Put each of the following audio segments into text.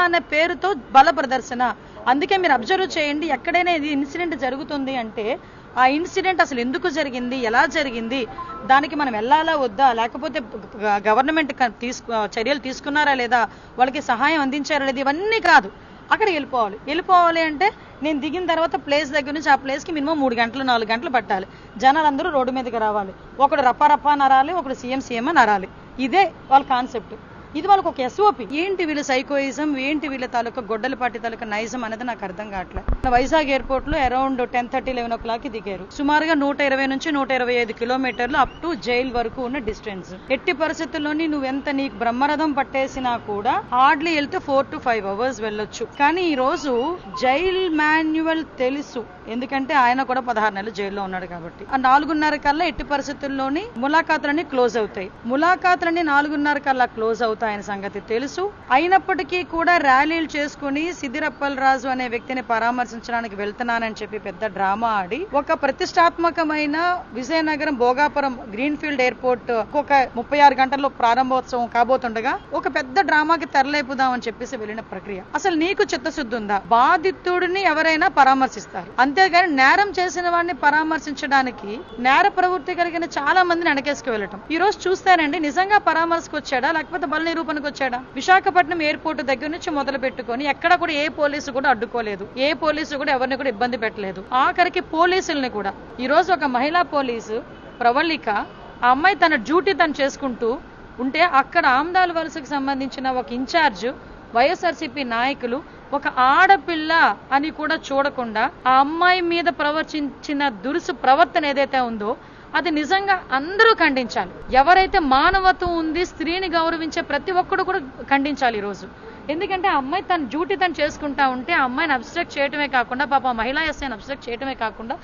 అనే పేరుతో బల ప్రదర్శన. అందుకే మీరు అబ్జర్వ్ చేయండి, ఎక్కడైనా ఇది ఇన్సిడెంట్ జరుగుతుంది అంటే ఆ ఇన్సిడెంట్ అసలు ఎందుకు జరిగింది, ఎలా జరిగింది, దానికి మనం వెళ్ళాలా వద్దా, లేకపోతే గవర్నమెంట్ చర్యలు తీసుకున్నారా లేదా, వాళ్ళకి సహాయం అందించారా లేదా, ఇవన్నీ కాదు. అక్కడికి వెళ్ళిపోవాలి అంటే నేను దిగిన తర్వాత ప్లేస్ దగ్గర నుంచి ఆ ప్లేస్కి మినిమం 3 గంటలు 4 గంటలు పట్టాలి. జనాలు అందరూ రోడ్డు మీదకి రావాలి, ఒకడు రప్పా నరాలి, ఒకడు సీఎం అని నరాలి. ఇదే వాళ్ళ కాన్సెప్ట్. ఇది వాళ్ళకి ఒక ఎస్ఓపి. ఏంటి వీళ్ళ సైకోయిజం, ఏంటి వీళ్ళ తాలూకా గొడ్డలపాటి తాలూకా నైజం అనేది నాకు అర్థం కావట్లేదు. వైజాగ్ ఎయిర్పోర్ట్ లో అరౌండ్ 10:30, 11 o'clock దిగారు. సుమారుగా 120 నుంచి 125 కిలోమీటర్లు అప్ టు జైల్ వరకు ఉన్న డిస్టెన్స్. ఎట్టి పరిస్థితుల్లోని నువ్వెంత నీకు బ్రహ్మరథం పట్టేసినా కూడా హార్డ్లీ వెళ్తే 4 to 5 hours వెళ్ళొచ్చు. కానీ ఈ రోజు జైల్ మాన్యువల్ తెలుసు, ఎందుకంటే ఆయన కూడా 16 నెలలు జైల్లో ఉన్నాడు కాబట్టి. ఆ 4:30 కల్లా ఎట్టి పరిస్థితుల్లోని ములాఖాతులన్నీ క్లోజ్ అవుతాయి. ములాఖాతులన్నీ 4:30 కల్లా క్లోజ్ అవుతాయి ఆయన సంగతి తెలుసు. అయినప్పటికీ కూడా ర్యాలీలు చేసుకుని సిద్దిరప్పలరాజు అనే వ్యక్తిని పరామర్శించడానికి వెళ్తున్నానని చెప్పి పెద్ద డ్రామా ఆడి ఒక ప్రతిష్టాత్మకమైన విజయనగరం భోగాపురం గ్రీన్ఫీల్డ్ ఎయిర్పోర్ట్ ఒక 36 గంటల్లో ప్రారంభోత్సవం కాబోతుండగా ఒక పెద్ద డ్రామాకి తెరలేపుదామని చెప్పేసి వెళ్ళిన ప్రక్రియ. అసలు నీకు చిత్తశుద్ధి ఉందా? బాధితుడిని ఎవరైనా పరామర్శిస్తారు, అంతేగాని నేరం చేసిన వాడిని పరామర్శించడానికి నేర ప్రవృత్తి కలిగిన చాలా మందిని అణకేసుకు వెళ్ళటం. ఈ రోజు చూస్తారండి, నిజంగా పరామర్శకు వచ్చాడా లేకపోతే బల నిరూపణకు వచ్చాడా? విశాఖపట్నం ఎయిర్పోర్ట్ దగ్గర నుంచి మొదలు పెట్టుకొని ఎక్కడ కూడా ఏ పోలీసు కూడా అడ్డుకోలేదు, ఏ పోలీసు కూడా ఎవరిని కూడా ఇబ్బంది పెట్టలేదు. ఆఖరికి పోలీసుల్ని కూడా ఈ రోజు ఒక మహిళా పోలీసు ప్రవళిక, ఆ అమ్మాయి తన డ్యూటీ తను చేసుకుంటూ ఉంటే అక్కడ ఆమ్దాల వలసకు సంబంధించిన ఒక ఇన్ఛార్జ్ వైఎస్ఆర్సీపీ నాయకులు ఒక ఆడపిల్ల అని కూడా చూడకుండా ఆ అమ్మాయి మీద ప్రవర్తించిన దురుసు ప్రవర్తన ఏదైతే ఉందో అది నిజంగా అందరూ ఖండించాలి. ఎవరైతే మానవత్వం ఉంది, స్త్రీని గౌరవించే ప్రతి ఒక్కడు కూడా ఖండించాలి ఈ రోజు. ఎందుకంటే ఆ అమ్మాయి తన డ్యూటీ తను చేసుకుంటా ఉంటే ఆ అమ్మాయిని అబ్స్ట్రాక్ట్ చేయటమే కాకుండా, పాప మహిళా ఎస్ఐని అబ్స్ట్రాక్ట్ చేయటమే కాకుండా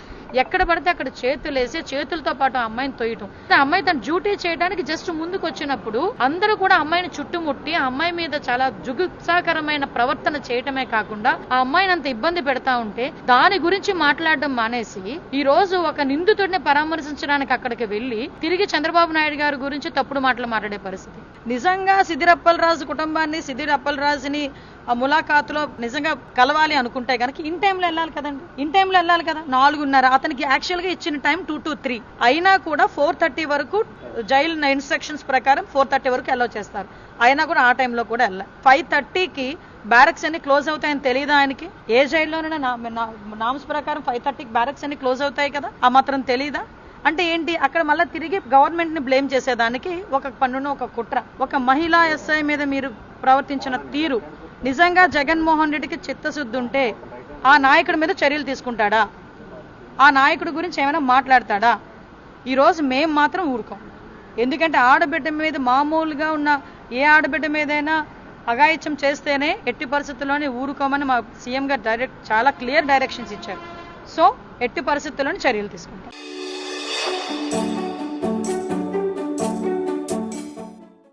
ఎక్కడ పడితే అక్కడ చేతులేసి చేతులతో పాటు ఆ అమ్మాయిని తొయ్యటం. ఆ అమ్మాయి తన డ్యూటీ చేయడానికి జస్ట్ ముందుకు వచ్చినప్పుడు అందరూ కూడా అమ్మాయిని చుట్టుముట్టి ఆ అమ్మాయి మీద చాలా జుగుప్సాకరమైన ప్రవర్తన చేయటమే కాకుండా ఆ అమ్మాయిని అంత ఇబ్బంది పెడతా ఉంటే దాని గురించి మాట్లాడడం మానేసి ఈ రోజు ఒక నిందితుడిని పరామర్శించడానికి అక్కడికి వెళ్లి తిరిగి చంద్రబాబు నాయుడు గారి గురించి తప్పుడు మాటలు మాట్లాడే పరిస్థితి. నిజంగా సిద్దిరప్పలరాజు కుటుంబాన్ని, సిద్దిరప్పలరాజుని ఆ ములాఖాతులో నిజంగా కలవాలి అనుకుంటే కనుక ఇన్ టైంలో వెళ్ళాలి కదండి, ఇన్ టైంలో వెళ్ళాలి కదా. 4:30 అతనికి యాక్చువల్ గా ఇచ్చిన టైం 2 to 3 అయినా కూడా 4:30 వరకు జైలు ఇన్స్ట్రక్షన్స్ ప్రకారం 4:30 వరకు అలౌ చేస్తారు. అయినా కూడా ఆ టైంలో కూడా వెళ్ళాలి. 5:30కి బ్యారక్స్ అన్ని క్లోజ్ అవుతాయని తెలియదా ఆయనకి? ఏ జైల్లోనైనా నామ్స్ ప్రకారం 5:30కి బ్యారక్స్ అన్ని క్లోజ్ అవుతాయి కదా, ఆ మాత్రం తెలియదా? అంటే ఏంటి, అక్కడ మళ్ళీ తిరిగి గవర్నమెంట్ ని బ్లేమ్ చేసేదానికి ఒక పన్నును ఒక కుట్ర. ఒక మహిళా ఎస్ఐ మీద మీరు ప్రవర్తించిన తీరు నిజంగా జగన్మోహన్ రెడ్డికి చిత్తశుద్ధి ఉంటే ఆ నాయకుడి మీద చర్యలు తీసుకుంటాడా? ఆ నాయకుడి గురించి ఏమైనా మాట్లాడతాడా? ఈరోజు మేము మాత్రం ఊరుకోం. ఎందుకంటే ఆడబిడ్డ మీద మామూలుగా ఉన్న ఏ ఆడబిడ్డ మీదైనా అఘాయిత్యం చేస్తేనే ఎట్టి పరిస్థితుల్లోనే ఊరుకోమని మా సీఎం గారు చాలా క్లియర్ డైరెక్షన్స్ ఇచ్చారు. సో ఎట్టి పరిస్థితుల్లోనే చర్యలు తీసుకుంటాం.